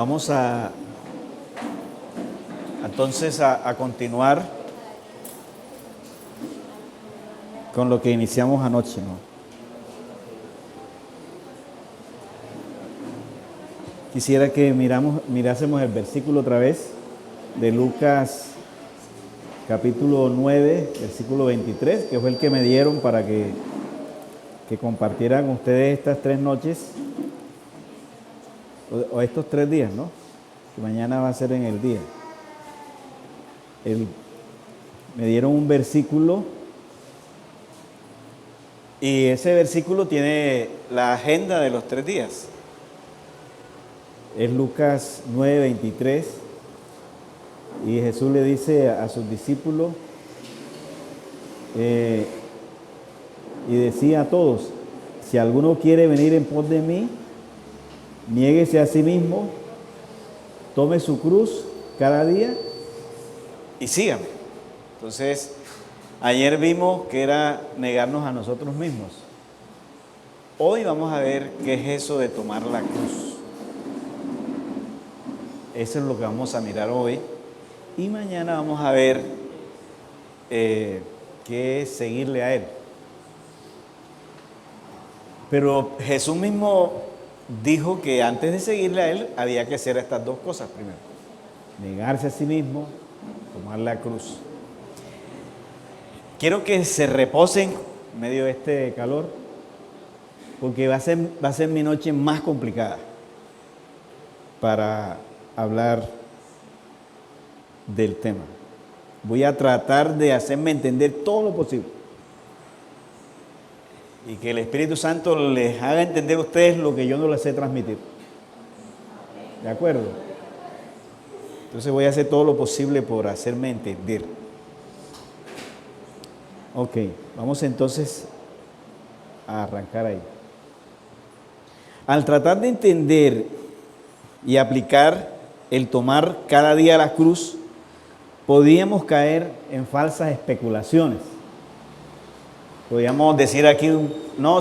Vamos a entonces a continuar con lo que iniciamos anoche, ¿no? Quisiera que mirásemos el versículo otra vez de Lucas capítulo 9, versículo 23, que fue el que me dieron para que compartieran ustedes estas 3 noches o estos 3 días, ¿no? Que mañana va a ser en el día. Me dieron un versículo y ese versículo tiene la agenda de los 3 días. Es Lucas 9, 23 y Jesús le dice a sus discípulos y decía a todos: si alguno quiere venir en pos de mí, niéguese a sí mismo, tome su cruz cada día y sígame. Entonces, ayer vimos que era negarnos a nosotros mismos. Hoy vamos a ver qué es eso de tomar la cruz. Eso es lo que vamos a mirar hoy. Y mañana vamos a ver qué es seguirle a Él. Pero Jesús mismo dijo que antes de seguirle a Él había que hacer estas 2 cosas primero: negarse a sí mismo, tomar la cruz. Quiero que se reposen en medio de este calor, porque va a ser mi noche más complicada para hablar del tema. Voy a tratar de hacerme entender todo lo posible y que el Espíritu Santo les haga entender a ustedes lo que yo no les sé transmitir. ¿De acuerdo? Entonces voy a hacer todo lo posible por hacerme entender. Ok, vamos entonces a arrancar ahí. Al tratar de entender y aplicar el tomar cada día la cruz, podríamos caer en falsas especulaciones. Podríamos decir aquí: no,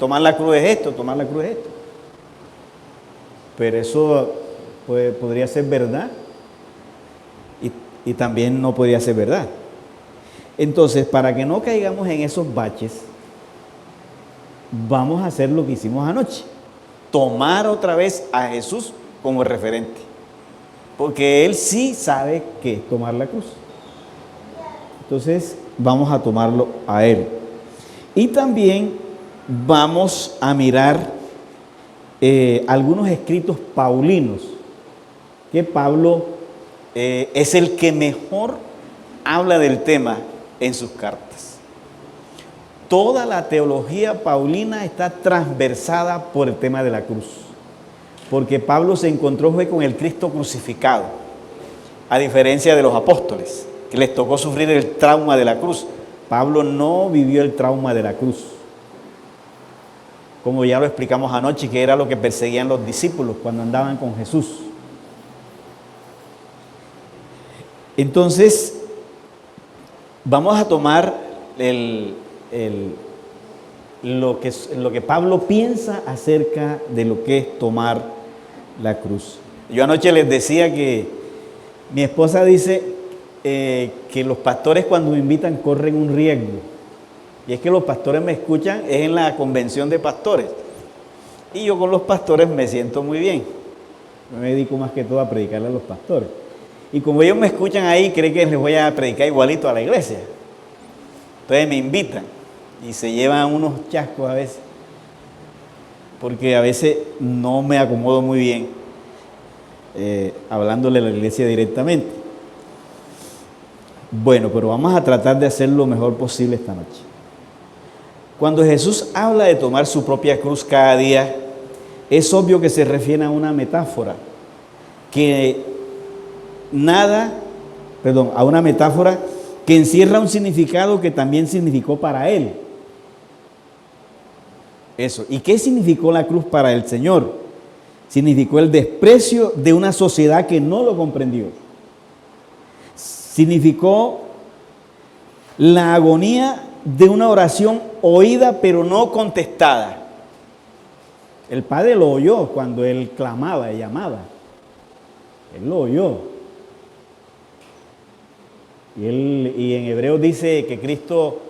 tomar la cruz es esto, tomar la cruz es esto. Pero eso podría ser verdad y también no podría ser verdad. Entonces, para que no caigamos en esos baches, vamos a hacer lo que hicimos anoche: tomar otra vez a Jesús como referente, porque Él sí sabe qué es tomar la cruz. Entonces vamos a tomarlo a Él. Y también vamos a mirar algunos escritos paulinos, que Pablo es el que mejor habla del tema en sus cartas. Toda la teología paulina está transversada por el tema de la cruz, porque Pablo se encontró con el Cristo crucificado, a diferencia de los apóstoles, que les tocó sufrir el trauma de la cruz. Pablo no vivió el trauma de la cruz, como ya lo explicamos anoche, que era lo que perseguían los discípulos cuando andaban con Jesús. Entonces, vamos a tomar lo que Pablo piensa acerca de lo que es tomar la cruz. Yo anoche les decía que mi esposa dice que los pastores cuando me invitan corren un riesgo. Y es que los pastores me escuchan, es en la convención de pastores. Y yo con los pastores me siento muy bien. Yo me dedico más que todo a predicarle a los pastores. Y como ellos me escuchan ahí, creen que les voy a predicar igualito a la iglesia. Entonces me invitan y se llevan unos chascos a veces, porque a veces no me acomodo muy bien hablándole a la iglesia directamente. Bueno, pero vamos a tratar de hacer lo mejor posible esta noche. Cuando Jesús habla de tomar su propia cruz cada día, es obvio que se refiere a una metáfora, a una metáfora que encierra un significado que también significó para Él. Eso. ¿Y qué significó la cruz para el Señor? Significó el desprecio de una sociedad que no lo comprendió. Significó la agonía de una oración oída pero no contestada. El Padre lo oyó cuando Él clamaba y llamaba, Él lo oyó. Y en Hebreos dice que Cristo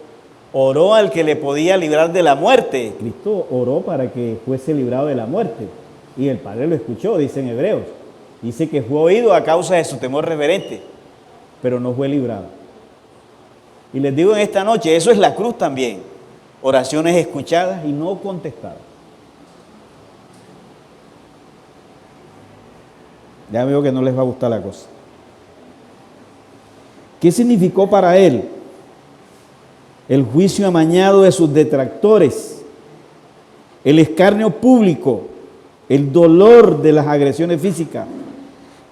oró al que le podía librar de la muerte. Cristo oró para que fuese librado de la muerte. Y el Padre lo escuchó, dice en Hebreos. Dice que fue oído a causa de su temor reverente, pero no fue librado. Y les digo en esta noche, eso es la cruz también. Oraciones escuchadas y no contestadas. Ya veo que no les va a gustar la cosa. ¿Qué significó para él? El juicio amañado de sus detractores, el escarnio público, el dolor de las agresiones físicas,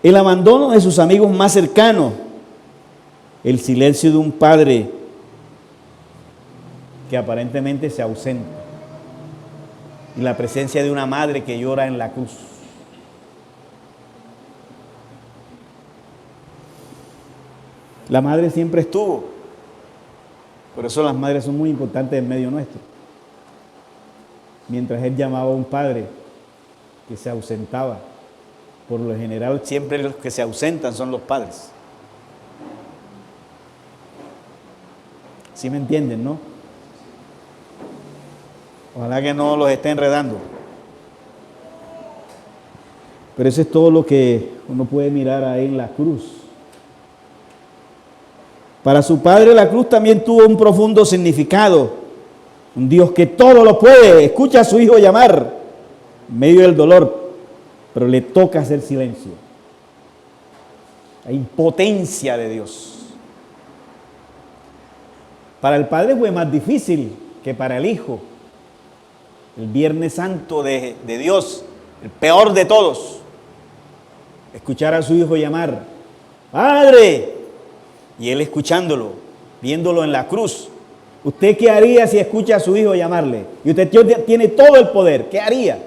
el abandono de sus amigos más cercanos, el silencio de un padre que aparentemente se ausenta y la presencia de una madre que llora en la cruz. La madre siempre estuvo. Por eso las madres son muy importantes en medio nuestro. Mientras él llamaba a un padre que se ausentaba, por lo general siempre los que se ausentan son los padres. ¿Sí me entienden, no? Ojalá que no los esté enredando. Pero eso es todo lo que uno puede mirar ahí en la cruz. Para su padre la cruz también tuvo un profundo significado. Un Dios que todo lo puede, escucha a su hijo llamar en medio del dolor, pero le toca hacer silencio. La impotencia de Dios. Para el padre fue más difícil que para el hijo. El Viernes Santo de Dios, el peor de todos. Escuchar a su hijo llamar, ¡Padre! Y él escuchándolo, viéndolo en la cruz. ¿Usted qué haría si escucha a su hijo llamarle? Y usted tiene todo el poder. ¿Qué haría?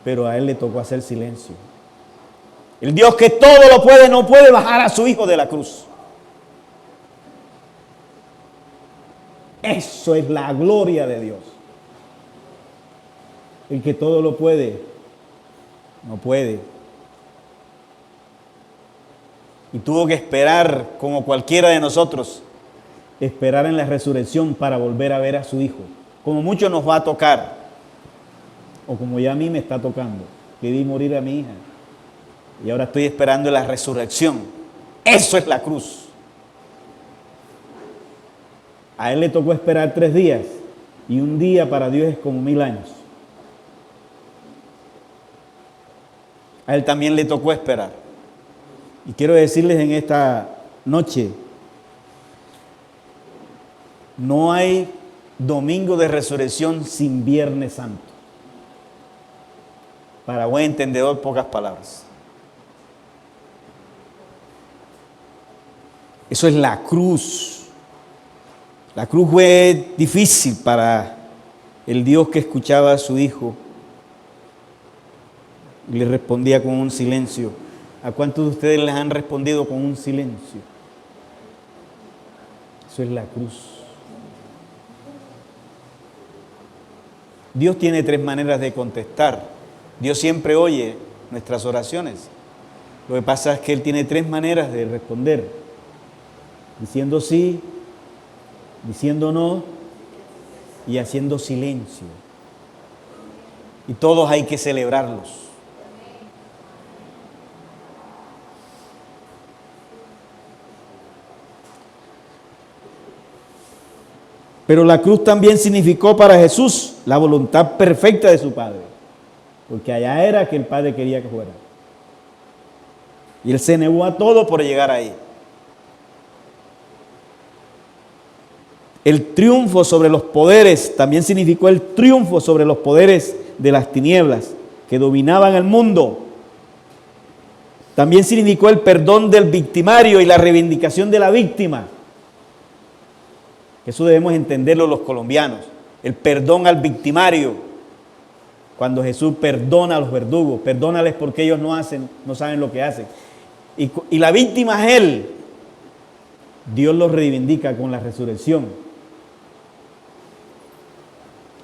Pero a él le tocó hacer silencio. El Dios que todo lo puede, no puede bajar a su hijo de la cruz. Eso es la gloria de Dios. El que todo lo puede, no puede. Y tuvo que esperar, como cualquiera de nosotros, esperar en la resurrección para volver a ver a su hijo. Como mucho nos va a tocar, o como ya a mí me está tocando, que vi morir a mi hija. Y ahora estoy esperando la resurrección. Eso es la cruz. A él le tocó esperar 3 días, y un día para Dios es como 1000 años. A él también le tocó esperar. Y quiero decirles en esta noche, no hay domingo de resurrección sin Viernes Santo. Para buen entendedor, pocas palabras. Eso es la cruz. La cruz fue difícil para el Dios que escuchaba a su hijo y le respondía con un silencio. ¿A cuántos de ustedes les han respondido con un silencio? Eso es la cruz. Dios tiene 3 maneras de contestar. Dios siempre oye nuestras oraciones. Lo que pasa es que Él tiene 3 maneras de responder. Diciendo sí, diciendo no y haciendo silencio. Y todos hay que celebrarlos. Pero la cruz también significó para Jesús la voluntad perfecta de su Padre. Porque allá era que el Padre quería que fuera. Y Él se negó a todo por llegar ahí. El triunfo sobre los poderes también significó el triunfo sobre los poderes de las tinieblas que dominaban el mundo. También significó el perdón del victimario y la reivindicación de la víctima. Eso debemos entenderlo los colombianos. El perdón al victimario. Cuando Jesús perdona a los verdugos, perdónales porque ellos no saben lo que hacen. Y la víctima es Él. Dios los reivindica con la resurrección.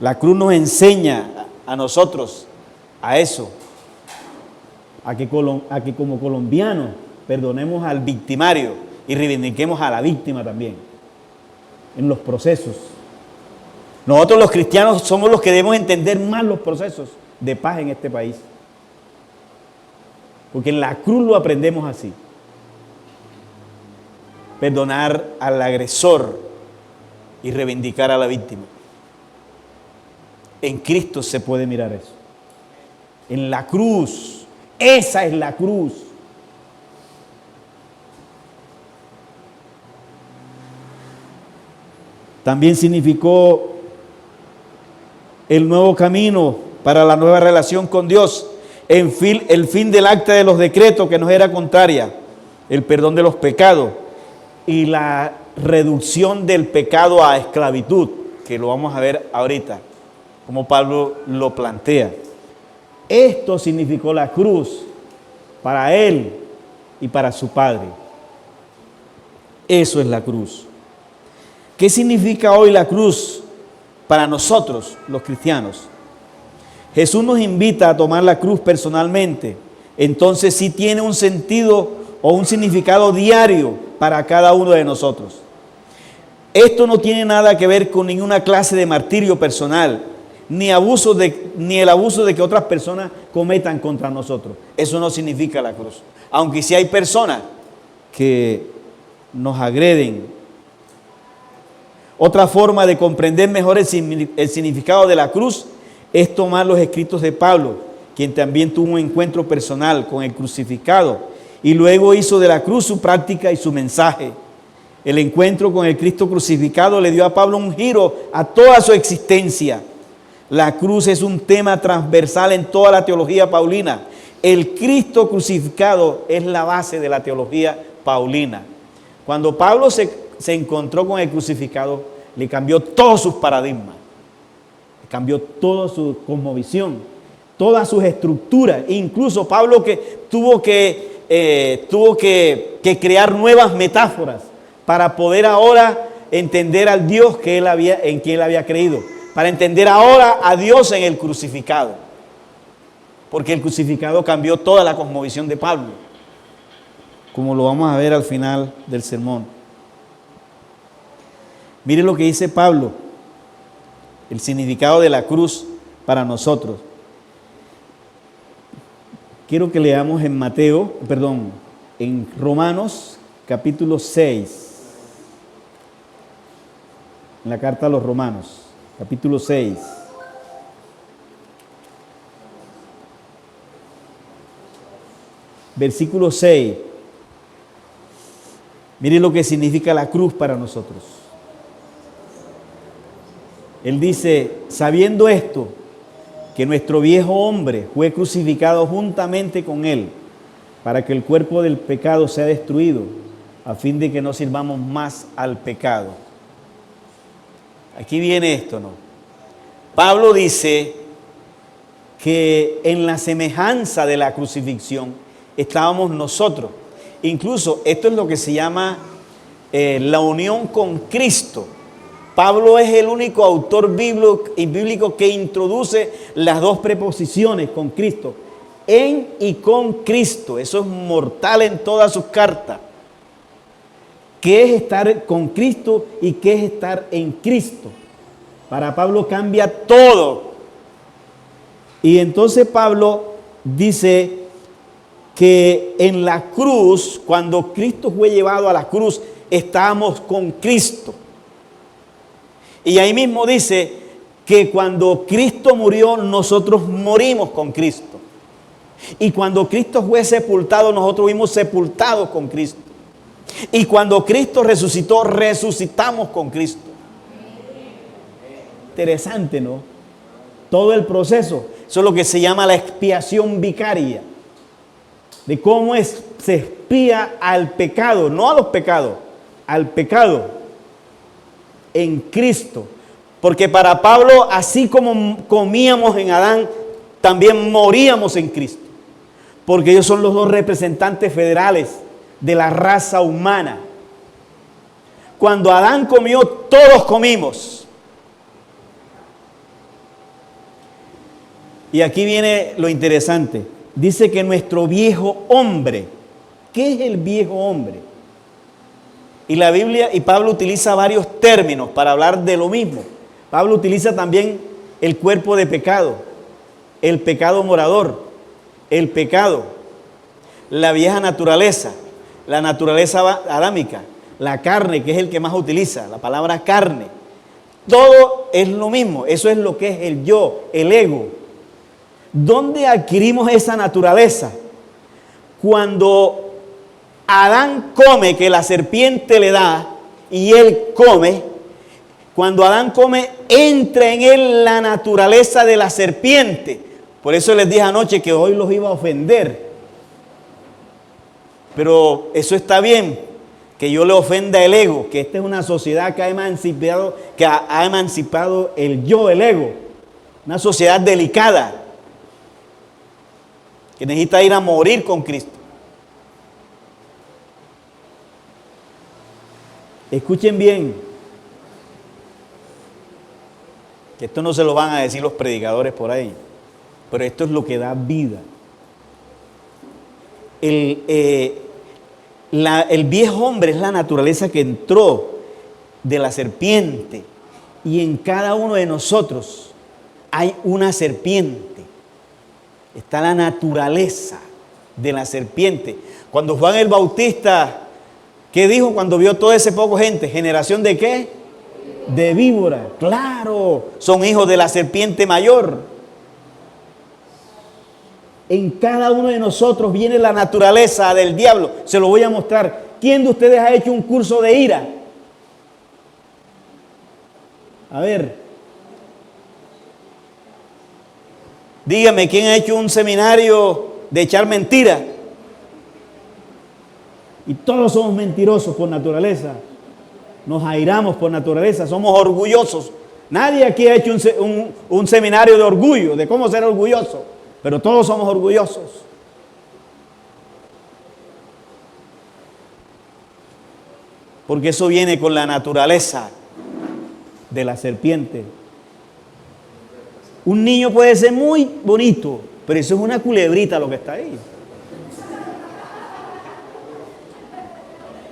La cruz nos enseña a nosotros a eso, a que como colombianos perdonemos al victimario y reivindiquemos a la víctima también en los procesos. Nosotros los cristianos somos los que debemos entender más los procesos de paz en este país. Porque en la cruz lo aprendemos así. Perdonar al agresor y reivindicar a la víctima. En Cristo se puede mirar eso. En la cruz. Esa es la cruz. También significó el nuevo camino para la nueva relación con Dios. El fin del acta de los decretos que nos era contraria. El perdón de los pecados. Y la reducción del pecado a esclavitud. Que lo vamos a ver ahorita. Como Pablo lo plantea. Esto significó la cruz para él y para su Padre. Eso es la cruz. ¿Qué significa hoy la cruz para nosotros, los cristianos? Jesús nos invita a tomar la cruz personalmente. Entonces sí tiene un sentido o un significado diario para cada uno de nosotros. Esto no tiene nada que ver con ninguna clase de martirio personal, ni el abuso de que otras personas cometan contra nosotros. Eso no significa la cruz. Aunque sí hay personas que nos agreden. Otra forma de comprender mejor el significado de la cruz es tomar los escritos de Pablo, quien también tuvo un encuentro personal con el crucificado y luego hizo de la cruz su práctica y su mensaje. El encuentro con el Cristo crucificado le dio a Pablo un giro a toda su existencia. La cruz es un tema transversal en toda la teología paulina. El Cristo crucificado es la base de la teología paulina. Cuando Pablo se encontró con el crucificado, le cambió todos sus paradigmas, le cambió toda su cosmovisión, todas sus estructuras. Incluso Pablo que tuvo que crear nuevas metáforas para poder ahora entender al Dios en quien él había creído, para entender ahora a Dios en el crucificado, porque el crucificado cambió toda la cosmovisión de Pablo, como lo vamos a ver al final del sermón. Mire lo que dice Pablo, el significado de la cruz para nosotros. Quiero que leamos en Romanos capítulo 6, en la carta a los Romanos, capítulo 6. Versículo 6. Mire lo que significa la cruz para nosotros. Él dice, sabiendo esto, que nuestro viejo hombre fue crucificado juntamente con él, para que el cuerpo del pecado sea destruido, a fin de que no sirvamos más al pecado. Aquí viene esto, ¿no? Pablo dice que en la semejanza de la crucifixión estábamos nosotros. Incluso esto es lo que se llama la unión con Cristo. Pablo es el único autor bíblico que introduce las dos preposiciones con Cristo. En y con Cristo. Eso es mortal en todas sus cartas. ¿Qué es estar con Cristo y qué es estar en Cristo? Para Pablo cambia todo. Y entonces Pablo dice que en la cruz, cuando Cristo fue llevado a la cruz, estábamos con Cristo. Y ahí mismo dice que cuando Cristo murió, nosotros morimos con Cristo. Y cuando Cristo fue sepultado, nosotros fuimos sepultados con Cristo. Y cuando Cristo resucitó, resucitamos con Cristo. Interesante, ¿no? Todo el proceso. Eso es lo que se llama la expiación vicaria. De cómo se expía al pecado, no a los pecados, al pecado en Cristo. Porque para Pablo, así como comíamos en Adán, también moríamos en Cristo. Porque ellos son los dos representantes federales de la raza humana. Cuando Adán comió, todos comimos. Y aquí viene lo interesante. Dice que nuestro viejo hombre. ¿Qué es el viejo hombre? Y la Biblia y Pablo utiliza varios términos para hablar de lo mismo. Pablo utiliza también el cuerpo de pecado, el pecado morador, el pecado, la vieja naturaleza, la naturaleza adámica, la carne, que es el que más utiliza, la palabra carne. Todo es lo mismo, eso es lo que es el yo, el ego. ¿Dónde adquirimos esa naturaleza? Cuando Adán come, que la serpiente le da, y él come. Cuando Adán come, entra en él la naturaleza de la serpiente. Por eso les dije anoche que hoy los iba a ofender. Pero eso está bien, que yo le ofenda el ego, que esta es una sociedad que ha emancipado el yo, el ego. Una sociedad delicada, que necesita ir a morir con Cristo. Escuchen bien, que esto no se lo van a decir los predicadores por ahí, pero esto es lo que da vida. El viejo hombre es la naturaleza que entró de la serpiente, y en cada uno de nosotros hay una serpiente. Está la naturaleza de la serpiente. Cuando Juan el Bautista, ¿qué dijo cuando vio todo ese poco gente? ¿Generación de qué? De víbora. Claro, son hijos de la serpiente mayor. En cada uno de nosotros viene la naturaleza del diablo. Se lo voy a mostrar. ¿Quién de ustedes ha hecho un curso de ira? A ver. Dígame, ¿quién ha hecho un seminario de echar mentiras? Y todos somos mentirosos por naturaleza. Nos airamos por naturaleza, somos orgullosos. Nadie aquí ha hecho un seminario de orgullo, de cómo ser orgulloso. Pero todos somos orgullosos. Porque eso viene con la naturaleza de la serpiente. Un niño puede ser muy bonito, pero eso es una culebrita lo que está ahí.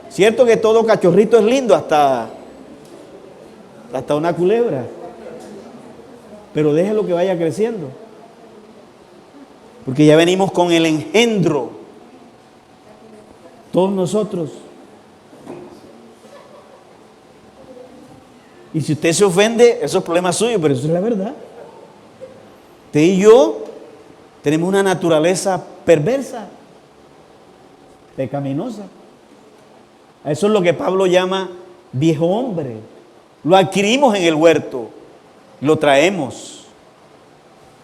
Cierto que todo cachorrito es lindo hasta una culebra. Pero déjelo que vaya creciendo. Porque ya venimos con el engendro. Todos nosotros. Y si usted se ofende, eso es problema suyo, pero eso es la verdad. Usted y yo tenemos una naturaleza perversa, pecaminosa. Eso es lo que Pablo llama viejo hombre. Lo adquirimos en el huerto, lo traemos.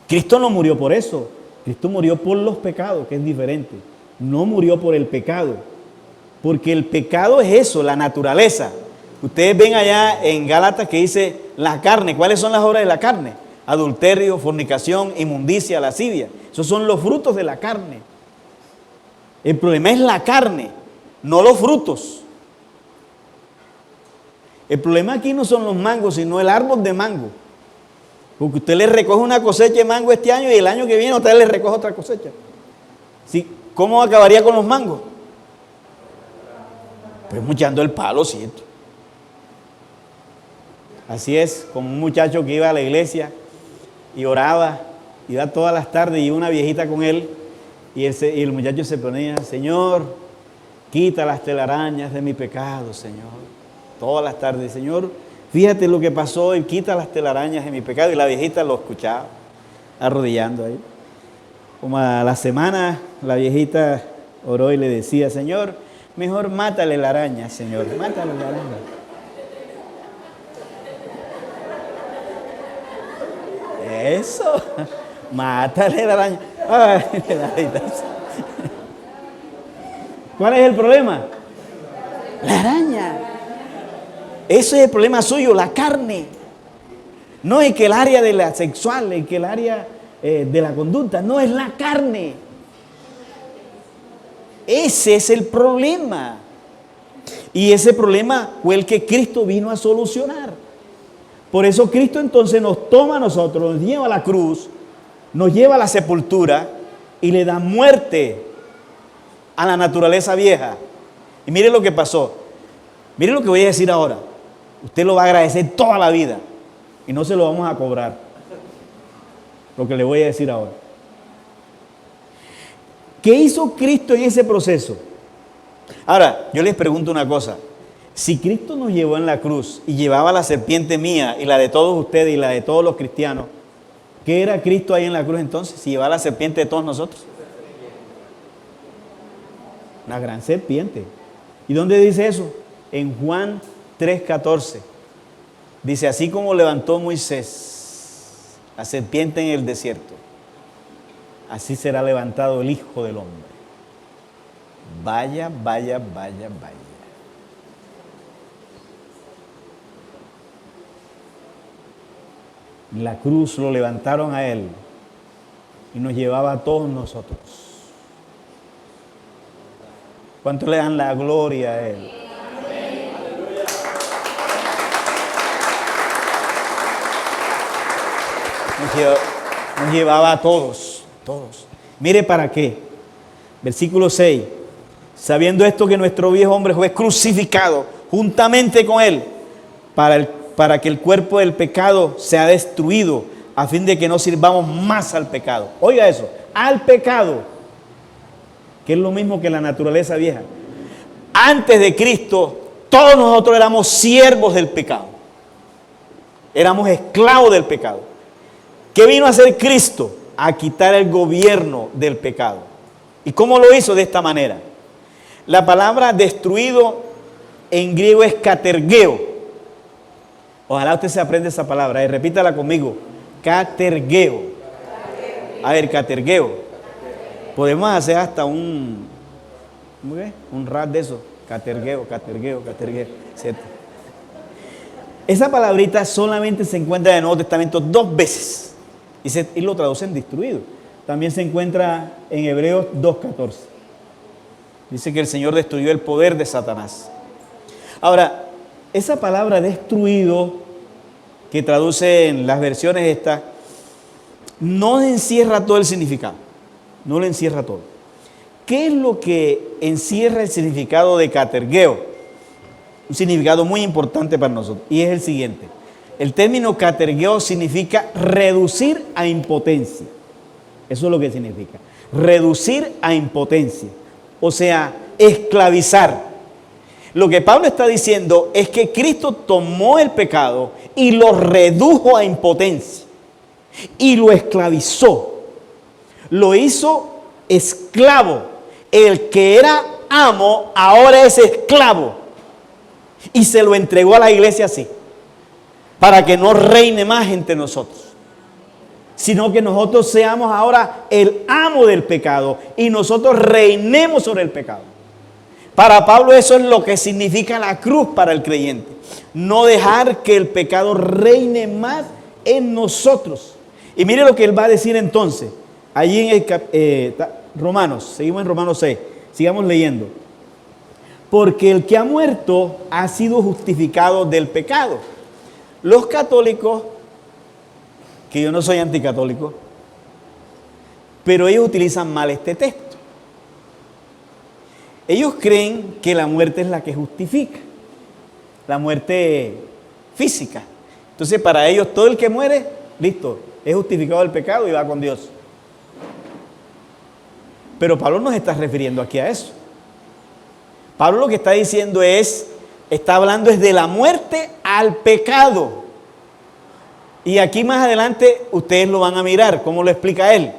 Cristo no murió por eso. Cristo murió por los pecados, que es diferente. No murió por el pecado. Porque el pecado es eso, la naturaleza. Ustedes ven allá en Gálatas que dice la carne. ¿Cuáles son las obras de la carne? Adulterio, fornicación, inmundicia, lascivia. Esos son los frutos de la carne. El problema es la carne, no los frutos. El problema aquí no son los mangos, sino el árbol de mango. Porque usted le recoge una cosecha de mango este año y el año que viene usted le recoge otra cosecha. ¿Sí? ¿Cómo acabaría con los mangos? Pues muchando el palo, ¿cierto? Así es, como un muchacho que iba a la iglesia y oraba, iba todas las tardes y una viejita con él y el muchacho se ponía, Señor, quita las telarañas de mi pecado, Señor. Todas las tardes, Señor, fíjate lo que pasó y quita las telarañas de mi pecado. Y la viejita lo escuchaba, arrodillando ahí. Como a la semana, la viejita oró y le decía, Señor, mejor mátale la araña, Señor, mátale la araña. Eso, mátale la araña. Ay, ¿cuál es el problema? La araña. Ese es el problema suyo, la carne. No es que el área de la sexual, es que el área de la conducta, no, es la carne. Ese es el problema. Y ese problema fue el que Cristo vino a solucionar. Por eso Cristo entonces nos toma a nosotros, nos lleva a la cruz, nos lleva a la sepultura y le da muerte a la naturaleza vieja. Y mire lo que pasó. Mire lo que voy a decir ahora. Usted lo va a agradecer toda la vida y no se lo vamos a cobrar. Lo que le voy a decir ahora. ¿Qué hizo Cristo en ese proceso? Ahora, yo les pregunto una cosa. Si Cristo nos llevó en la cruz y llevaba la serpiente mía y la de todos ustedes y la de todos los cristianos, ¿qué era Cristo ahí en la cruz entonces? Si llevaba la serpiente de todos nosotros. Una gran serpiente. ¿Y dónde dice eso? En Juan 3:14. Dice, así como levantó Moisés la serpiente en el desierto, así será levantado el Hijo del Hombre. Vaya, vaya, vaya, vaya. La cruz lo levantaron a Él y nos llevaba a todos nosotros. ¿Cuánto le dan la gloria a Él? Nos llevaba a todos, todos. Mire para qué. Versículo 6. Sabiendo esto que nuestro viejo hombre fue crucificado juntamente con Él para que el cuerpo del pecado sea destruido, a fin de que no sirvamos más al pecado. Oiga eso, al pecado, que es lo mismo que la naturaleza vieja. Antes de Cristo, todos nosotros éramos siervos del pecado. Éramos esclavos del pecado. ¿Qué vino a hacer Cristo? A quitar el gobierno del pecado. ¿Y cómo lo hizo? De esta manera. La palabra destruido en griego es katergeo. Ojalá usted se aprenda esa palabra. Repítala conmigo. Katergeo. A ver, katergeo. Podemos hacer hasta un rap de eso. Katergeo, katergeo, katergeo. ¿Cierto? Esa palabrita solamente se encuentra en el Nuevo Testamento 2 veces. Y lo traducen destruido. También se encuentra en Hebreos 2:14. Dice que el Señor destruyó el poder de Satanás. Ahora, esa palabra destruido, que traduce en las versiones estas, no encierra todo el significado. No lo encierra todo. ¿Qué es lo que encierra el significado de katergeo? Un significado muy importante para nosotros. Y es el siguiente. El término katergeo significa reducir a impotencia. Eso es lo que significa. Reducir a impotencia. O sea, esclavizar. Lo que Pablo está diciendo es que Cristo tomó el pecado y lo redujo a impotencia. Y lo esclavizó. Lo hizo esclavo. El que era amo ahora es esclavo. Y se lo entregó a la iglesia así. Para que no reine más entre nosotros. Sino que nosotros seamos ahora el amo del pecado. Y nosotros reinemos sobre el pecado. Para Pablo eso es lo que significa la cruz para el creyente. No dejar que el pecado reine más en nosotros. Y mire lo que él va a decir entonces. Allí en Romanos, seguimos en Romanos 6, sigamos leyendo. Porque el que ha muerto ha sido justificado del pecado. Los católicos, que yo no soy anticatólico, pero ellos utilizan mal este texto. Ellos creen que la muerte es la que justifica, la muerte física. Entonces para ellos todo el que muere, listo, es justificado del pecado y va con Dios. Pero Pablo no se está refiriendo aquí a eso. Pablo lo que está diciendo está hablando es de la muerte al pecado. Y aquí más adelante ustedes lo van a mirar, cómo lo explica él.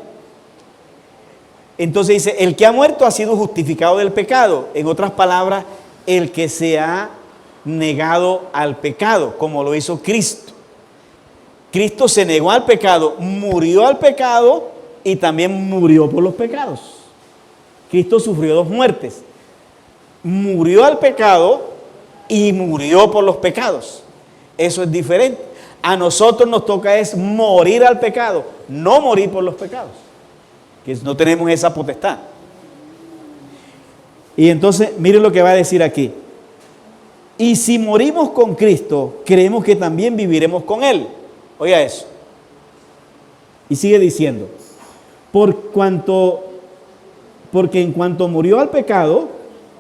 Entonces dice, el que ha muerto ha sido justificado del pecado. En otras palabras, el que se ha negado al pecado, como lo hizo Cristo. Cristo se negó al pecado, murió al pecado y también murió por los pecados. Cristo sufrió 2 muertes. Murió al pecado y murió por los pecados. Eso es diferente. A nosotros nos toca es morir al pecado, no morir por los pecados. Que no tenemos esa potestad. Y entonces, miren lo que va a decir aquí. Y si morimos con Cristo, creemos que también viviremos con Él. Oiga eso. Y sigue diciendo. Porque en cuanto murió al pecado,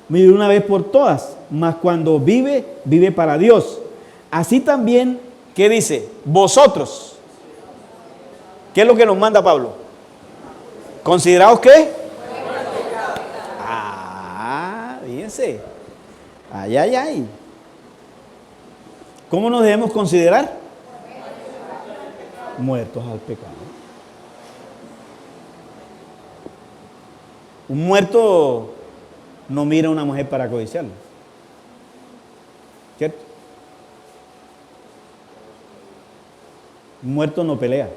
murió una vez por todas, mas cuando vive, vive para Dios. Así también, ¿qué dice? Vosotros. ¿Qué es lo que nos manda Pablo? ¿Consideraos qué? Fíjense. Ay, ay, ay. ¿Cómo nos debemos considerar? Muertos al pecado. Un muerto no mira a una mujer para codiciarla. ¿Cierto? Un muerto no pelea.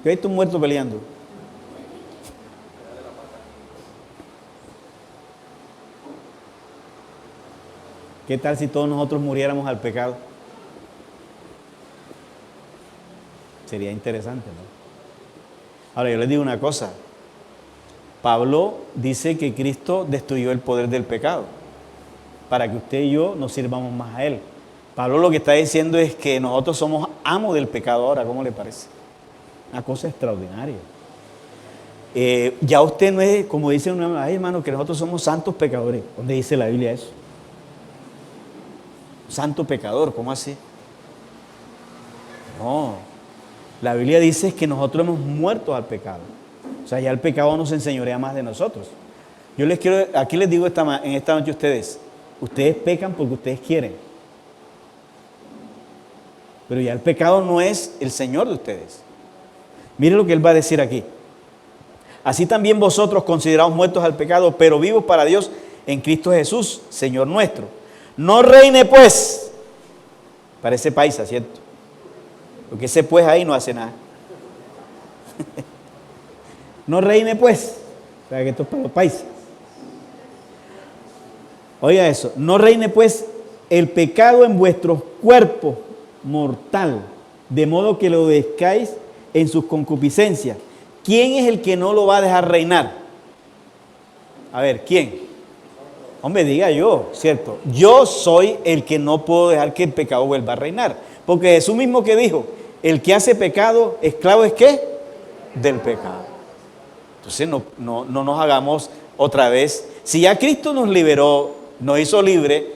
¿Qué has visto un muerto peleando? ¿Qué tal si todos nosotros muriéramos al pecado? Sería interesante, ¿no? Ahora yo les digo una cosa. Pablo dice que Cristo destruyó el poder del pecado para que usted y yo nos sirvamos más a Él. Pablo lo que está diciendo es que nosotros somos amos del pecado ahora. ¿Cómo le parece? Una cosa extraordinaria. Ya usted no es, como dice un hermano, que nosotros somos santos pecadores. ¿Dónde dice la Biblia eso? Santo pecador, ¿cómo así? No, la Biblia dice que nosotros hemos muerto al pecado. O sea, ya el pecado no se enseñorea más de nosotros. Yo les quiero, aquí les digo en esta noche a ustedes pecan porque ustedes quieren. Pero ya el pecado no es el Señor de ustedes. Miren lo que Él va a decir aquí. Así también vosotros consideraos muertos al pecado, pero vivos para Dios en Cristo Jesús, Señor nuestro. No reine pues, parece paisa, ¿cierto? Porque ese pues ahí no hace nada. No reine pues, o sea que esto es para los paisas. Oiga eso, no reine pues el pecado en vuestros cuerpos mortal, de modo que lo obedezcáis en sus concupiscencias. ¿Quién es el que no lo va a dejar reinar? A ver, ¿quién? Hombre, diga yo, ¿cierto? Yo soy el que no puedo dejar que el pecado vuelva a reinar. Porque Jesús mismo que dijo, el que hace pecado, esclavo es ¿qué? Del pecado. Entonces no nos hagamos otra vez. Si ya Cristo nos liberó, nos hizo libre,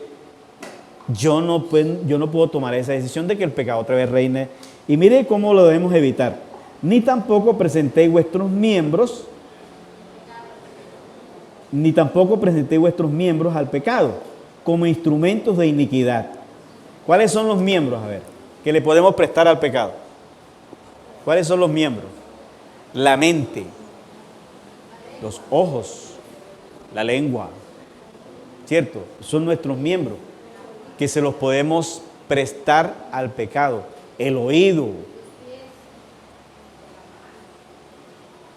yo no puedo tomar esa decisión de que el pecado otra vez reine. Y mire cómo lo debemos evitar. Ni tampoco presentéis vuestros miembros al pecado como instrumentos de iniquidad. ¿Cuáles son los miembros, a ver, que le podemos prestar al pecado? ¿Cuáles son los miembros? La mente, los ojos, la lengua, ¿cierto? Son nuestros miembros que se los podemos prestar al pecado. El oído,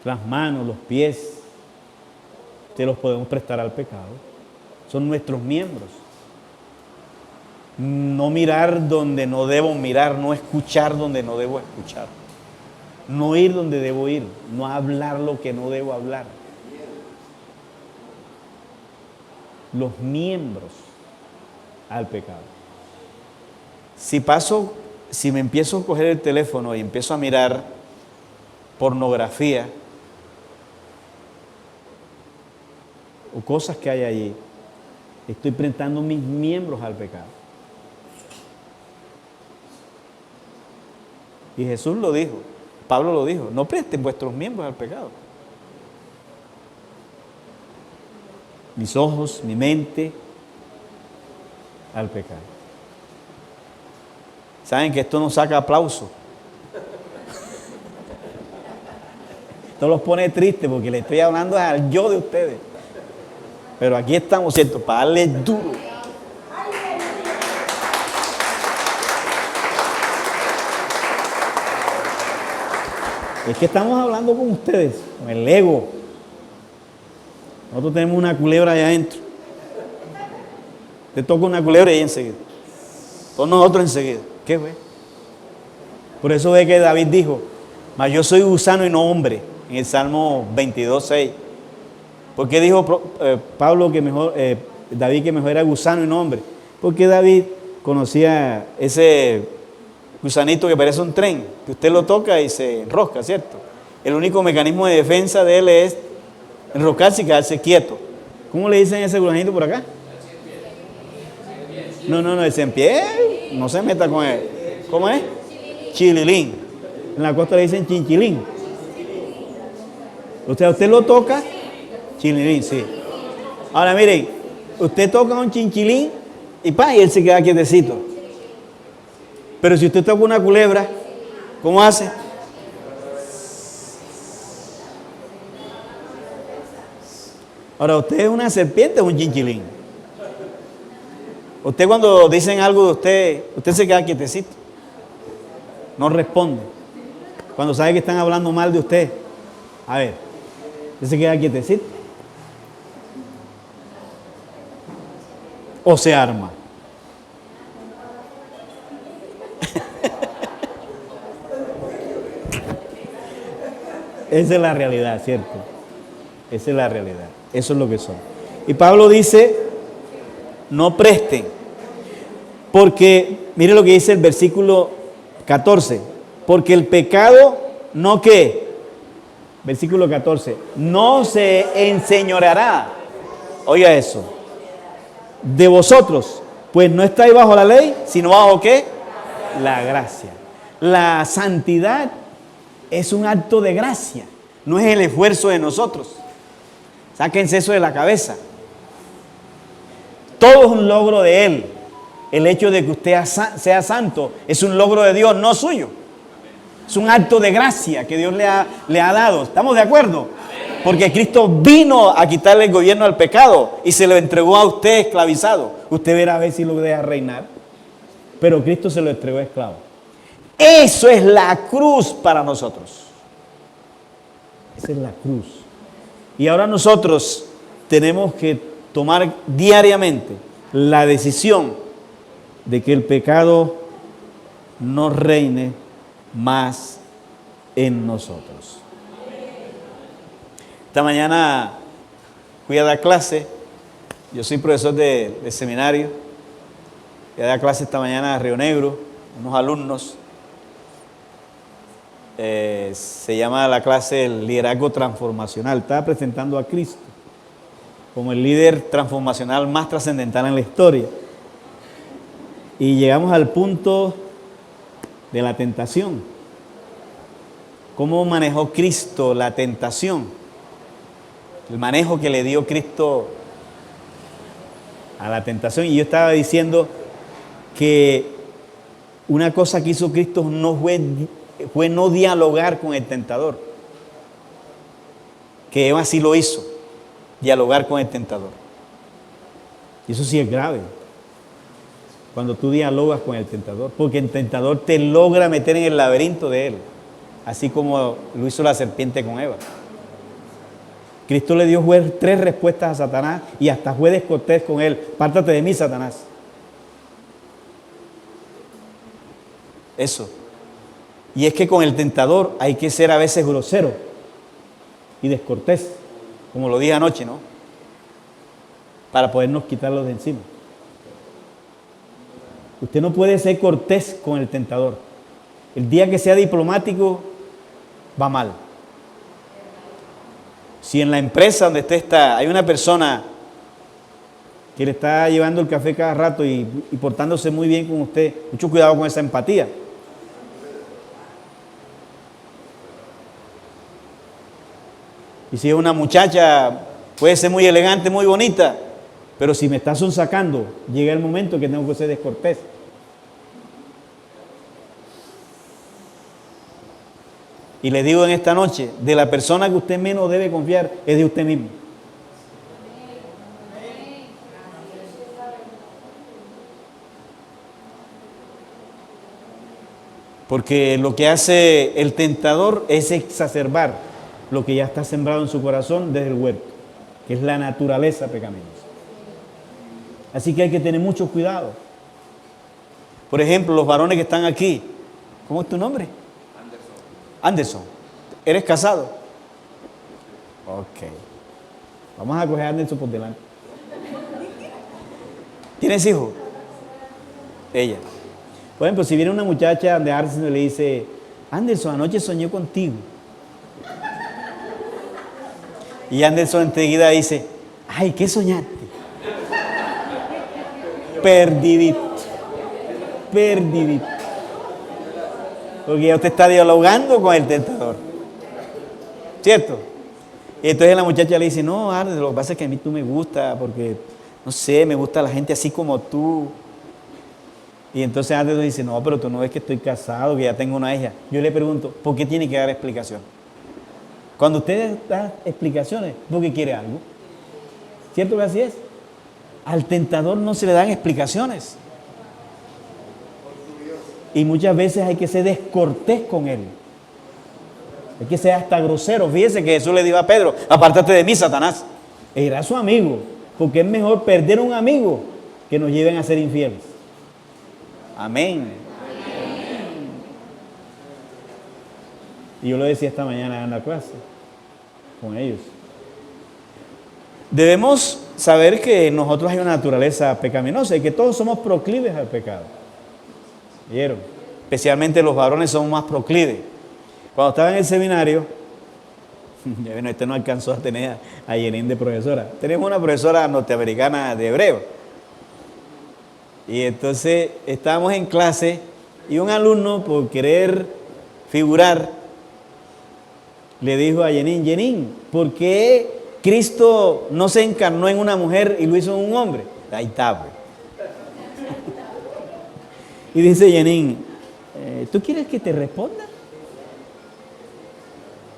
las manos, los pies, se los podemos prestar al pecado. Son nuestros miembros. No mirar donde no debo mirar, no escuchar donde no debo escuchar, no ir donde debo ir, no hablar lo que no debo hablar. Los miembros al pecado. Si me empiezo a coger el teléfono y empiezo a mirar pornografía o cosas que hay allí, estoy prestando mis miembros al pecado. Y Jesús lo dijo, Pablo lo dijo, no presten vuestros miembros al pecado. Mis ojos, mi mente, al pecado. ¿Saben que esto nos saca aplauso? Esto los pone tristes porque le estoy hablando al yo de ustedes. Pero aquí estamos, ¿cierto? Para darle duro. Es que estamos hablando con ustedes, con el ego. Nosotros tenemos una culebra allá adentro. Te toca una culebra y ahí enseguida. Todos nosotros enseguida. ¿Qué fue? Por eso ve que David dijo, mas yo soy gusano y no hombre, en el Salmo 22:6. ¿Por qué dijo David que mejor era gusano y no hombre? Porque David conocía ese gusanito que parece un tren, que usted lo toca y se enrosca, ¿cierto? el único mecanismo de defensa de él es enrocarse y quedarse quieto. ¿Cómo le dicen ese gusanito por acá? No, ese en pie, no se meta con él. ¿Cómo es? Chililín. En la costa le dicen chinchilín. Usted lo toca, chililín, sí. Ahora miren, usted toca un chinchilín y él se queda quietecito. Pero si usted toca una culebra, ¿cómo hace? Ahora, usted es una serpiente o un chinchilín. Usted cuando dicen algo de usted se queda quietecito. No responde. Cuando sabe que están hablando mal de usted, a ver, usted se queda quietecito. O se arma. Esa es la realidad, ¿cierto? Esa es la realidad. Eso es lo que son. Y Pablo dice, no presten. Porque, mire lo que dice el versículo 14. Porque el pecado, ¿no qué? Versículo 14. No se enseñoreará. Oiga eso. De vosotros, pues no estáis bajo la ley, sino bajo ¿qué? La gracia. La santidad es un acto de gracia, no es el esfuerzo de nosotros. Sáquense eso de la cabeza. Todo es un logro de Él. El hecho de que usted sea santo es un logro de Dios, no suyo. Es un acto de gracia que Dios le ha dado. ¿Estamos de acuerdo? Porque Cristo vino a quitarle el gobierno al pecado y se lo entregó a usted esclavizado. Usted verá a ver si lo deja reinar. Pero Cristo se lo entregó esclavo. Eso es la cruz para nosotros. Esa es la cruz. Y ahora nosotros tenemos que tomar diariamente la decisión de que el pecado no reine más en nosotros. Esta mañana fui a dar clase. Yo soy profesor de seminario. Fui a dar clase esta mañana a Río Negro, unos alumnos. Se llama la clase el liderazgo transformacional. Estaba presentando a Cristo como el líder transformacional más trascendental en la historia. Y llegamos al punto de la tentación. ¿Cómo manejó Cristo la tentación? El manejo que le dio Cristo a la tentación. Y yo estaba diciendo que una cosa que hizo Cristo no fue no dialogar con el tentador. Que Eva sí lo hizo, dialogar con el tentador. Y eso sí es grave. Cuando tú dialogas con el tentador, porque el tentador te logra meter en el laberinto de él, así como lo hizo la serpiente con Eva. Cristo le dio 3 respuestas a Satanás y hasta fue descortés con él. Pártate de mí, Satanás. Eso. Y es que con el tentador hay que ser a veces grosero y descortés, como lo dije anoche, ¿no? Para podernos quitarlos de encima. Usted no puede ser cortés con el tentador. El día que sea diplomático, va mal. Si en la empresa donde usted está hay una persona que le está llevando el café cada rato y portándose muy bien con usted, mucho cuidado con esa empatía. Y si es una muchacha, puede ser muy elegante, muy bonita, pero si me está sonsacando, llega el momento que tengo que ser descortés. Y le digo en esta noche, de la persona que usted menos debe confiar es de usted mismo. Porque lo que hace el tentador es exacerbar lo que ya está sembrado en su corazón desde el huerto, que es la naturaleza pecaminosa. Así que hay que tener mucho cuidado. Por ejemplo, los varones que están aquí, ¿cómo es tu nombre? Anderson. ¿Eres casado? Ok. Vamos a coger a Anderson por delante. ¿Tienes hijos? Ella. Por ejemplo, si viene una muchacha de Anderson y le dice, Anderson, anoche soñé contigo. Y Anderson enseguida dice, ay, ¿qué soñaste? Perdidito. Perdidito. Porque ya usted está dialogando con el tentador. ¿Cierto? Y entonces la muchacha le dice, no, Arde, lo que pasa es que a mí tú me gusta, porque, no sé, me gusta la gente así como tú. Y entonces Arde dice, no, pero tú no ves que estoy casado, que ya tengo una hija. Yo le pregunto, ¿por qué tiene que dar explicación? Cuando usted da explicaciones, porque quiere algo. ¿Cierto que así es? Al tentador no se le dan explicaciones. Y muchas veces hay que ser descortés con él. Hay que ser hasta grosero. Fíjese que Jesús le dijo a Pedro, apártate de mí, Satanás. Era su amigo, porque es mejor perder un amigo que nos lleven a ser infieles. Amén. Y yo lo decía esta mañana en la clase con ellos. Debemos saber que nosotros hay una naturaleza pecaminosa y que todos somos proclives al pecado. ¿Vieron? Especialmente los varones somos más proclives. Cuando estaba en el seminario, bueno, este no alcanzó a tener a Yenin de profesora. Tenemos una profesora norteamericana de hebreo. Y entonces estábamos en clase y un alumno, por querer figurar, le dijo a Yenin, Yenin, ¿por qué Cristo no se encarnó en una mujer y lo hizo en un hombre? Ahí está, pues. Y dice Yenin, ¿tú quieres que te responda?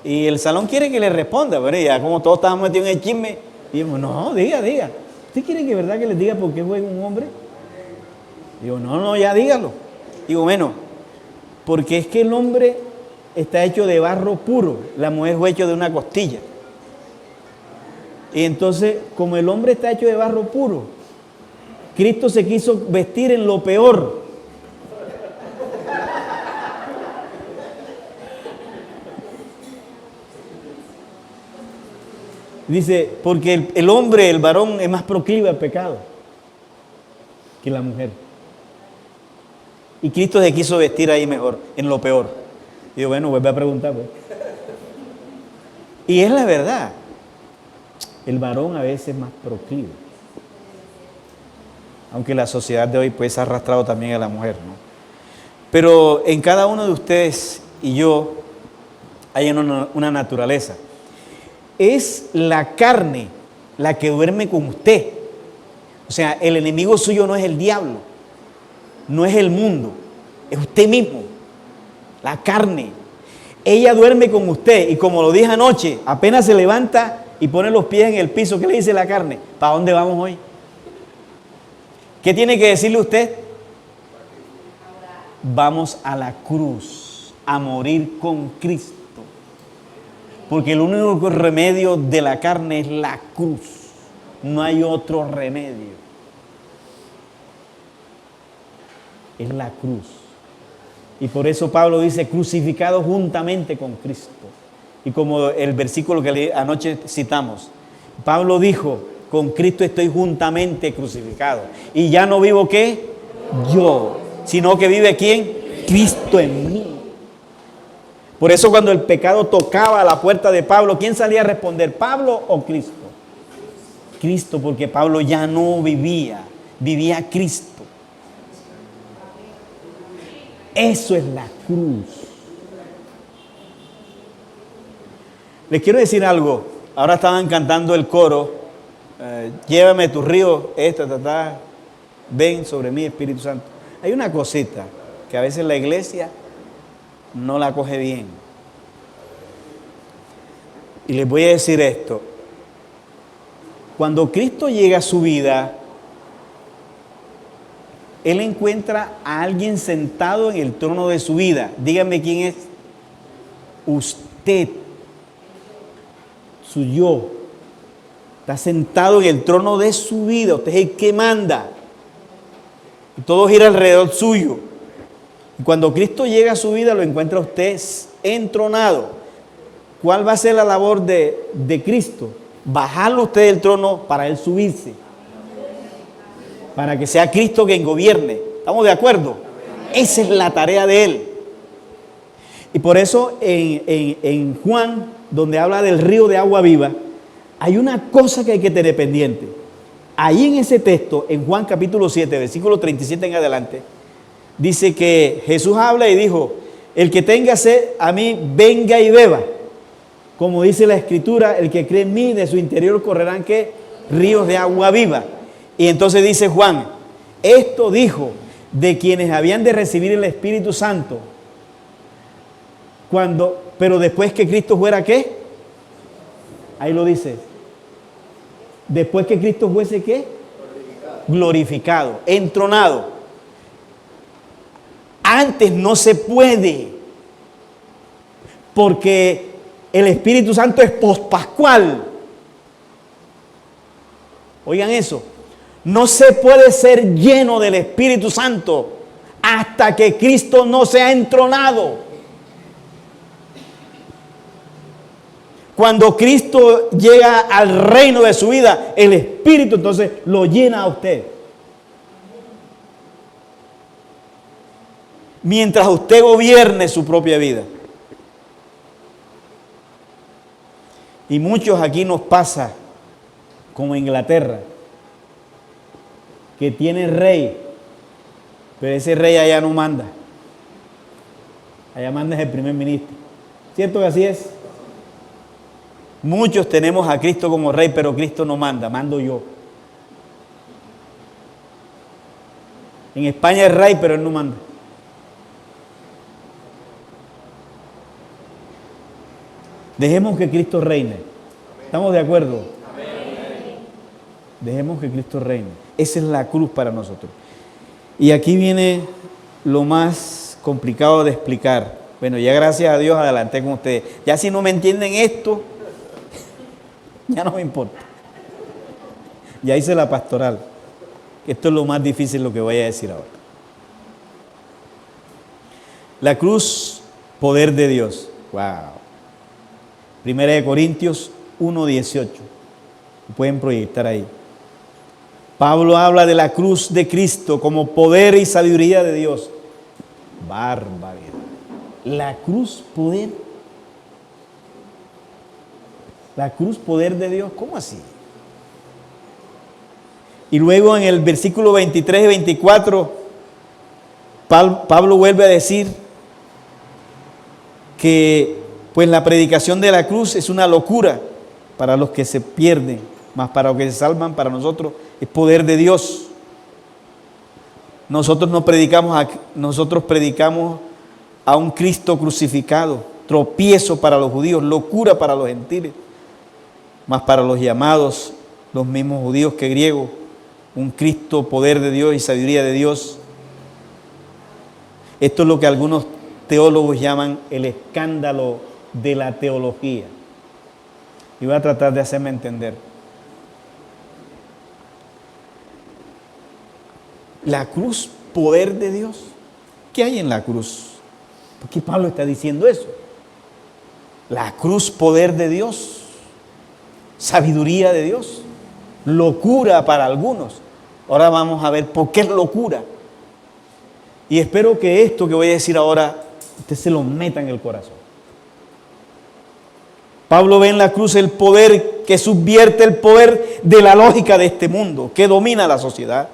Y el salón quiere que le responda, pero ya como todos estábamos metidos en el chisme, dijimos, no, diga. ¿Usted quiere que verdad que les diga por qué fue un hombre? Digo, no, ya dígalo. Digo, bueno, porque es que el hombre está hecho de barro puro, la mujer fue hecho de una costilla. Y entonces, como el hombre está hecho de barro puro, Cristo se quiso vestir en lo peor. Dice, porque el hombre, el varón, es más proclive al pecado que la mujer. Y Cristo se quiso vestir ahí mejor, en lo peor. Digo, bueno, vuelve a preguntar, pues. Y es la verdad. El varón a veces es más proclive. Aunque la sociedad de hoy pues ha arrastrado también a la mujer, ¿no? Pero en cada uno de ustedes y yo hay una naturaleza. Es la carne la que duerme con usted. O sea, el enemigo suyo no es el diablo, no es el mundo, es usted mismo, la carne. Ella duerme con usted y como lo dije anoche, apenas se levanta y pone los pies en el piso, ¿qué le dice la carne? ¿Para dónde vamos hoy? ¿Qué tiene que decirle usted? Vamos a la cruz, a morir con Cristo. Porque el único remedio de la carne es la cruz. No hay otro remedio. Es la cruz. Y por eso Pablo dice, crucificado juntamente con Cristo. Y como el versículo que anoche citamos, Pablo dijo, con Cristo estoy juntamente crucificado. Y ya no vivo ¿qué? Yo, sino que vive ¿quién? Cristo en mí. Por eso cuando el pecado tocaba a la puerta de Pablo, ¿quién salía a responder? ¿Pablo o Cristo? Cristo, porque Pablo ya no vivía, vivía Cristo. Eso es la cruz. Les quiero decir algo. Ahora estaban cantando el coro. Llévame tu río, ven sobre mí, Espíritu Santo. Hay una cosita que a veces la iglesia no la coge bien. Y les voy a decir esto. Cuando Cristo llega a su vida, Él encuentra a alguien sentado en el trono de su vida. Díganme quién es. Usted. Su yo. Está sentado en el trono de su vida. Usted es el que manda. Y todo gira alrededor suyo. Y cuando Cristo llega a su vida, lo encuentra usted entronado. ¿Cuál va a ser la labor de Cristo? Bajarlo usted del trono para Él subirse. Para que sea Cristo quien gobierne. ¿Estamos de acuerdo? Esa es la tarea de Él. Y por eso en Juan, donde habla del río de agua viva, hay una cosa que hay que tener pendiente. Ahí en ese texto, en Juan capítulo 7, versículo 37 en adelante, dice que Jesús habla y dijo, el que tenga sed a mí, venga y beba. Como dice la Escritura, el que cree en mí, de su interior correrán ¿qué? Ríos de agua viva. Y entonces dice Juan, esto dijo de quienes habían de recibir el Espíritu Santo, pero después que Cristo fuera ¿qué? Ahí lo dice. Después que Cristo fuese ¿qué? Glorificado, entronado. Antes no se puede, porque el Espíritu Santo es pospascual. Oigan eso. No se puede ser lleno del Espíritu Santo hasta que Cristo no sea entronado. Cuando Cristo llega al reino de su vida, el Espíritu entonces lo llena a usted. Mientras usted gobierne su propia vida. Y muchos aquí nos pasa, como Inglaterra, que tiene rey, pero ese rey allá no manda. Allá manda el primer ministro. ¿Cierto que así es? Muchos tenemos a Cristo como rey, pero Cristo no manda, mando yo. En España es rey, pero él no manda. Dejemos que Cristo reine. ¿Estamos de acuerdo? Amén. Dejemos que Cristo reine. Esa es la cruz para nosotros. Y aquí viene lo más complicado de explicar. Bueno, ya gracias a Dios adelanté con ustedes. Ya si no me entienden esto, ya no me importa. Ya hice la pastoral. Esto es lo más difícil lo que voy a decir ahora. La cruz, poder de Dios. Wow. Primera de Corintios 1:18. Pueden proyectar ahí. Pablo habla de la cruz de Cristo como poder y sabiduría de Dios. Barbaridad. La cruz, poder. La cruz, poder de Dios. ¿Cómo así? Y luego en el versículo 23 y 24, Pablo vuelve a decir que pues la predicación de la cruz es una locura para los que se pierden, mas para los que se salvan, para nosotros es poder de Dios. Nosotros predicamos a un Cristo crucificado, tropiezo para los judíos, locura para los gentiles, mas para los llamados, los mismos judíos que griegos, un Cristo, poder de Dios y sabiduría de Dios. Esto es lo que algunos teólogos llaman el escándalo de la teología. Y voy a tratar de hacerme entender. La cruz, poder de Dios. ¿Qué hay en la cruz? ¿Por qué Pablo está diciendo eso? La cruz, poder de Dios. Sabiduría de Dios. Locura para algunos. Ahora vamos a ver por qué es locura. Y espero que esto que voy a decir ahora, usted se lo meta en el corazón. Pablo ve en la cruz el poder que subvierte el poder de la lógica de este mundo, que domina la sociedad.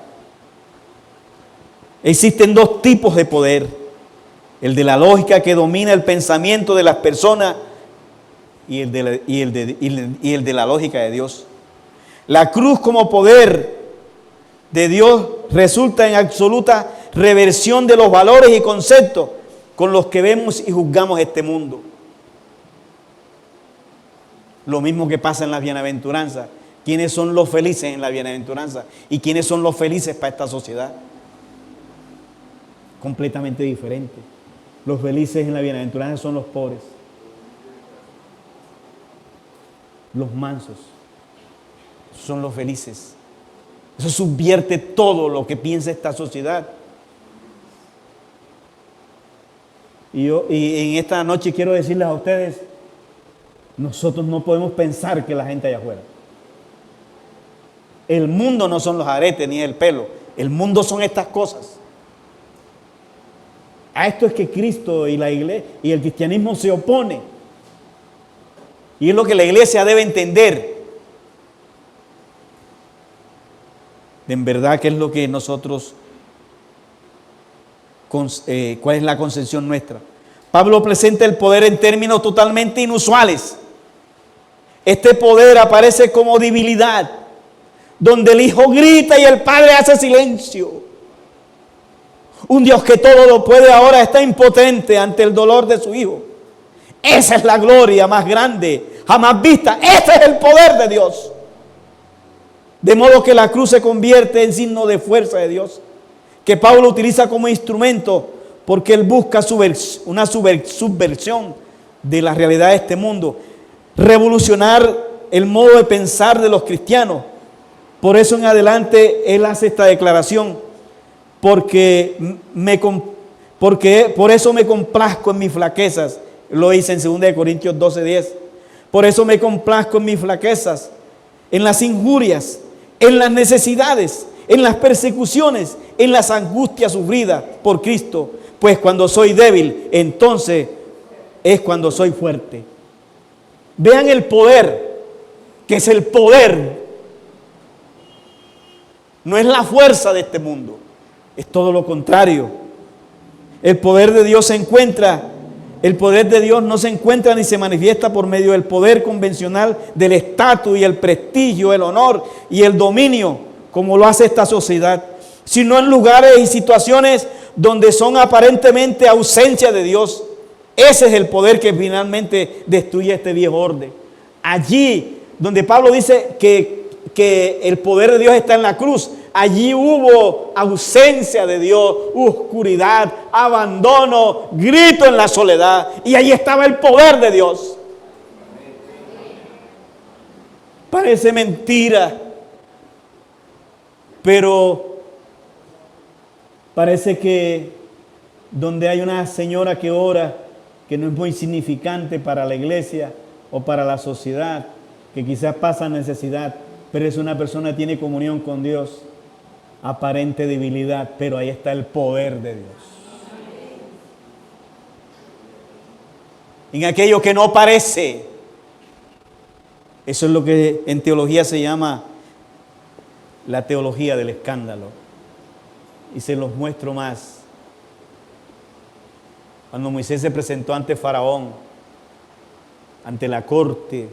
Existen dos tipos de poder. El de la lógica que domina el pensamiento de las personas y el de la lógica de Dios. La cruz como poder de Dios resulta en absoluta reversión de los valores y conceptos con los que vemos y juzgamos este mundo. Lo mismo que pasa en las bienaventuranzas. ¿Quiénes son los felices en la bienaventuranza? ¿Y quiénes son los felices para esta sociedad? Completamente diferente. Los felices en la bienaventuranza son los pobres, los mansos. Esos son los felices. Eso subvierte todo lo que piensa esta sociedad. Y en esta noche quiero decirles a ustedes, nosotros no podemos pensar que la gente allá afuera. El mundo no son los aretes ni el pelo. El mundo son estas cosas. A esto es que Cristo y la iglesia y el cristianismo se opone. Y es lo que la iglesia debe entender. en verdad qué es lo que nosotros, cuál es la concepción nuestra. Pablo presenta el poder en términos totalmente inusuales. Este poder aparece como debilidad, donde el Hijo grita y el Padre hace silencio. Un Dios que todo lo puede ahora está impotente ante el dolor de su Hijo. Esa es la gloria más grande jamás vista. Ese es el poder de Dios. De modo que la cruz se convierte en signo de fuerza de Dios, que Pablo utiliza como instrumento porque él busca una subversión de la realidad de este mundo, revolucionar el modo de pensar de los cristianos. Por eso en adelante él hace esta declaración, porque por eso me complazco en mis flaquezas. Lo dice en 2 Corintios 12:10. Por eso me complazco en mis flaquezas, en las injurias, en las necesidades, en las persecuciones, en las angustias sufridas por Cristo. Pues cuando soy débil, entonces es cuando soy fuerte. Vean el poder, que es el poder. No es la fuerza de este mundo, es todo lo contrario. El poder de Dios el poder de Dios no se encuentra ni se manifiesta por medio del poder convencional del estatus y el prestigio, el honor y el dominio, como lo hace esta sociedad, sino en lugares y situaciones donde son aparentemente ausencia de Dios. Ese es el poder que finalmente destruye este viejo orden. Allí donde Pablo dice que el poder de Dios está en la cruz, allí hubo ausencia de Dios, oscuridad, abandono, grito en la soledad, y allí estaba el poder de Dios. Parece mentira, pero parece que donde hay una señora que ora, que no es muy significante para la iglesia o para la sociedad, que quizás pasa necesidad, pero es una persona que tiene comunión con Dios, aparente debilidad, pero ahí está el poder de Dios. En aquello que no parece, eso es lo que en teología se llama la teología del escándalo. Y se los muestro más. Cuando Moisés se presentó ante Faraón, ante la corte,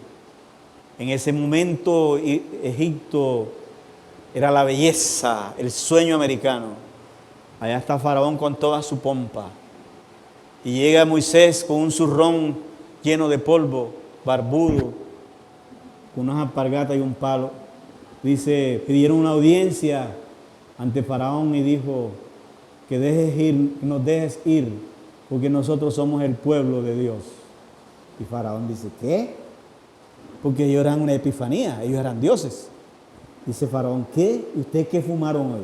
en ese momento Egipto era la belleza, el sueño americano. Allá está Faraón con toda su pompa. Y llega Moisés con un zurrón lleno de polvo, barbudo, con unas alpargatas y un palo. Dice, pidieron una audiencia ante Faraón y dijo que nos dejes ir, porque nosotros somos el pueblo de Dios. Y Faraón dice, ¿qué? Porque ellos eran una epifanía, ellos eran dioses. Dice Faraón, ¿qué? ¿Ustedes qué fumaron hoy?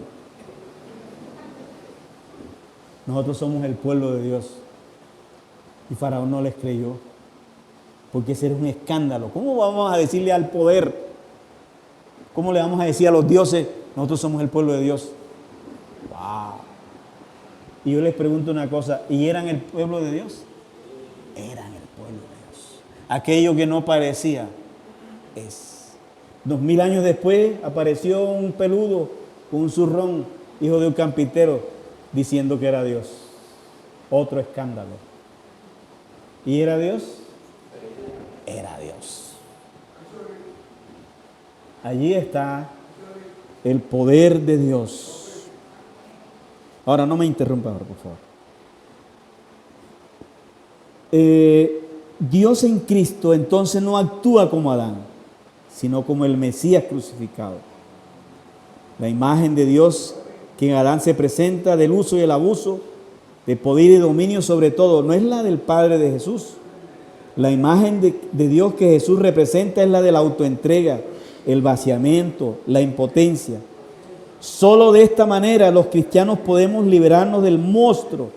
Nosotros somos el pueblo de Dios. Y Faraón no les creyó, porque ese era un escándalo. ¿Cómo vamos a decirle al poder? ¿Cómo le vamos a decir a los dioses, nosotros somos el pueblo de Dios? ¡Wow! Y yo les pregunto una cosa, ¿y eran el pueblo de Dios? Eran el pueblo de Dios. Aquello que no parecía, es. 2000 años después apareció un peludo con un zurrón, hijo de un carpintero, diciendo que era Dios. Otro escándalo. ¿Y era Dios? Era Dios. Allí está el poder de Dios. Ahora no me interrumpa, por favor. Dios en Cristo entonces no actúa como Adán, sino como el Mesías crucificado. La imagen de Dios que en Adán se presenta del uso y el abuso, de poder y dominio sobre todo, no es la del Padre de Jesús. La imagen de Dios que Jesús representa es la de la autoentrega, el vaciamiento, la impotencia. Solo de esta manera los cristianos podemos liberarnos del monstruo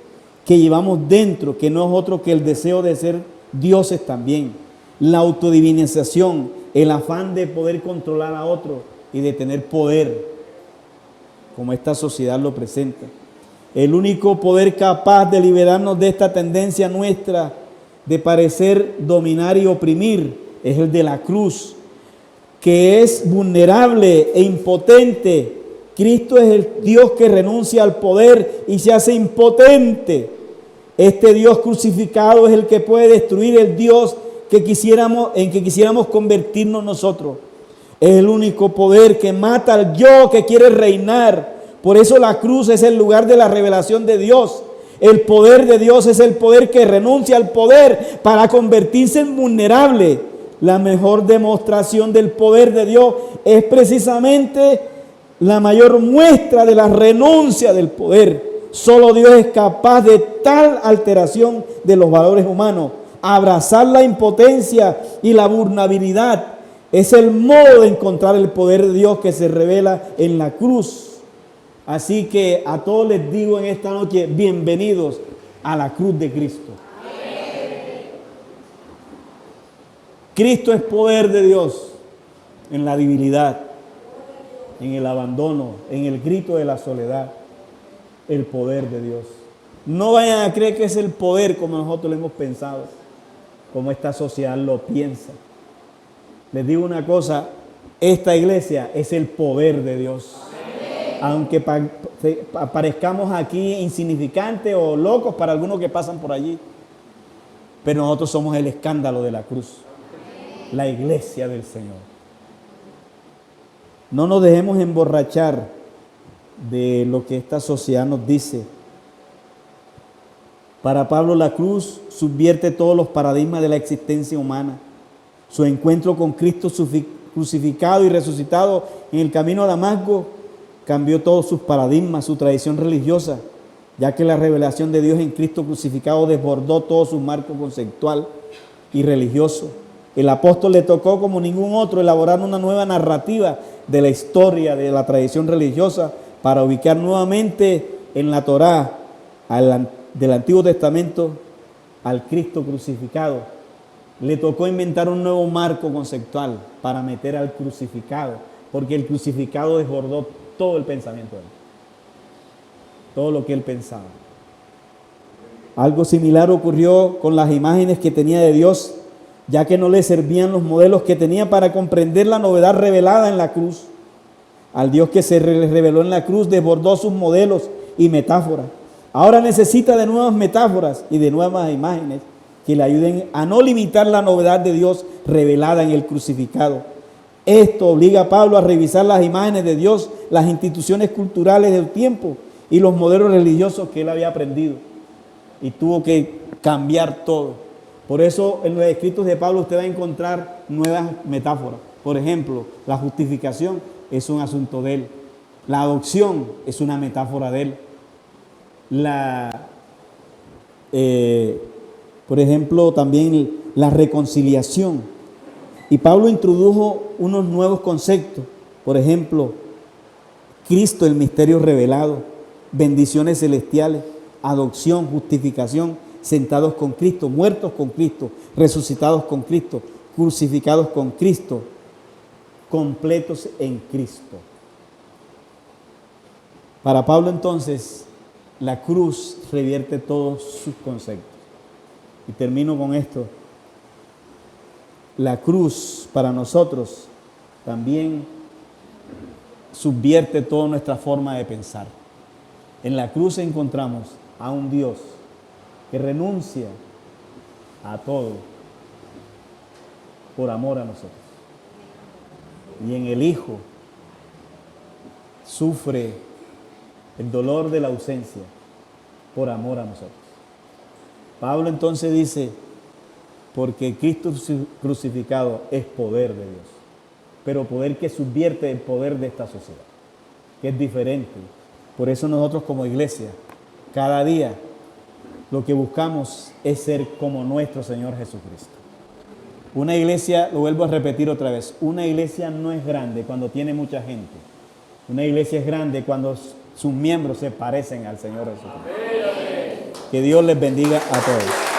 que llevamos dentro, que no es otro que el deseo de ser dioses también. La autodivinización, el afán de poder controlar a otro y de tener poder, como esta sociedad lo presenta. El único poder capaz de liberarnos de esta tendencia nuestra de parecer dominar y oprimir es el de la cruz, que es vulnerable e impotente, Cristo es el Dios que renuncia al poder y se hace impotente. Este Dios crucificado es el que puede destruir el Dios en que quisiéramos convertirnos nosotros. Es el único poder que mata al yo que quiere reinar. Por eso la cruz es el lugar de la revelación de Dios. El poder de Dios es el poder que renuncia al poder para convertirse en vulnerable. La mejor demostración del poder de Dios es precisamente la mayor muestra de la renuncia del poder. Solo Dios es capaz de tal alteración de los valores humanos. Abrazar la impotencia y la vulnerabilidad es el modo de encontrar el poder de Dios que se revela en la cruz. Así que a todos les digo en esta noche, bienvenidos a la cruz de Cristo. Cristo es poder de Dios en la debilidad, en el abandono, en el grito de la soledad. El poder de Dios. No vayan a creer que es el poder como nosotros lo hemos pensado, como esta sociedad lo piensa. Les digo una cosa, esta iglesia es el poder de Dios. Aunque parezcamos aquí insignificantes o locos para algunos que pasan por allí, pero nosotros somos el escándalo de la cruz, la iglesia del Señor. No nos dejemos emborrachar de lo que esta sociedad nos dice. Para Pablo, la cruz subvierte todos los paradigmas de la existencia humana. Su encuentro con Cristo crucificado y resucitado en el camino a Damasco cambió todos sus paradigmas, su tradición religiosa, ya que la revelación de Dios en Cristo crucificado desbordó todo su marco conceptual y religioso. El apóstol le tocó, como ningún otro, elaborar una nueva narrativa de la historia, de la tradición religiosa, para ubicar nuevamente en la Torá del Antiguo Testamento al Cristo crucificado. Le tocó inventar un nuevo marco conceptual para meter al crucificado, porque el crucificado desbordó todo el pensamiento de él, todo lo que él pensaba. Algo similar ocurrió con las imágenes que tenía de Dios, ya que no le servían los modelos que tenía para comprender la novedad revelada en la cruz. Al Dios que se reveló en la cruz desbordó sus modelos y metáforas. Ahora necesita de nuevas metáforas y de nuevas imágenes que le ayuden a no limitar la novedad de Dios revelada en el crucificado. Esto obliga a Pablo a revisar las imágenes de Dios, las instituciones culturales del tiempo y los modelos religiosos que él había aprendido. Y tuvo que cambiar todo. Por eso en los escritos de Pablo usted va a encontrar nuevas metáforas. Por ejemplo, la justificación es un asunto de él. La adopción es una metáfora de él. Por ejemplo, también la reconciliación. Y Pablo introdujo unos nuevos conceptos. Por ejemplo, Cristo, el misterio revelado, bendiciones celestiales, adopción, justificación, sentados con Cristo, muertos con Cristo, resucitados con Cristo, crucificados con Cristo, completos en Cristo. Para Pablo entonces, la cruz revierte todos sus conceptos. Y termino con esto. La cruz para nosotros también subvierte toda nuestra forma de pensar. En la cruz encontramos a un Dios que renuncia a todo por amor a nosotros. Y en el Hijo sufre el dolor de la ausencia por amor a nosotros. Pablo entonces dice, porque Cristo crucificado es poder de Dios, pero poder que subvierte el poder de esta sociedad, que es diferente. Por eso nosotros como iglesia, cada día lo que buscamos es ser como nuestro Señor Jesucristo. Una iglesia, lo vuelvo a repetir otra vez, una iglesia no es grande cuando tiene mucha gente. Una iglesia es grande cuando sus miembros se parecen al Señor Jesucristo. Que Dios les bendiga a todos.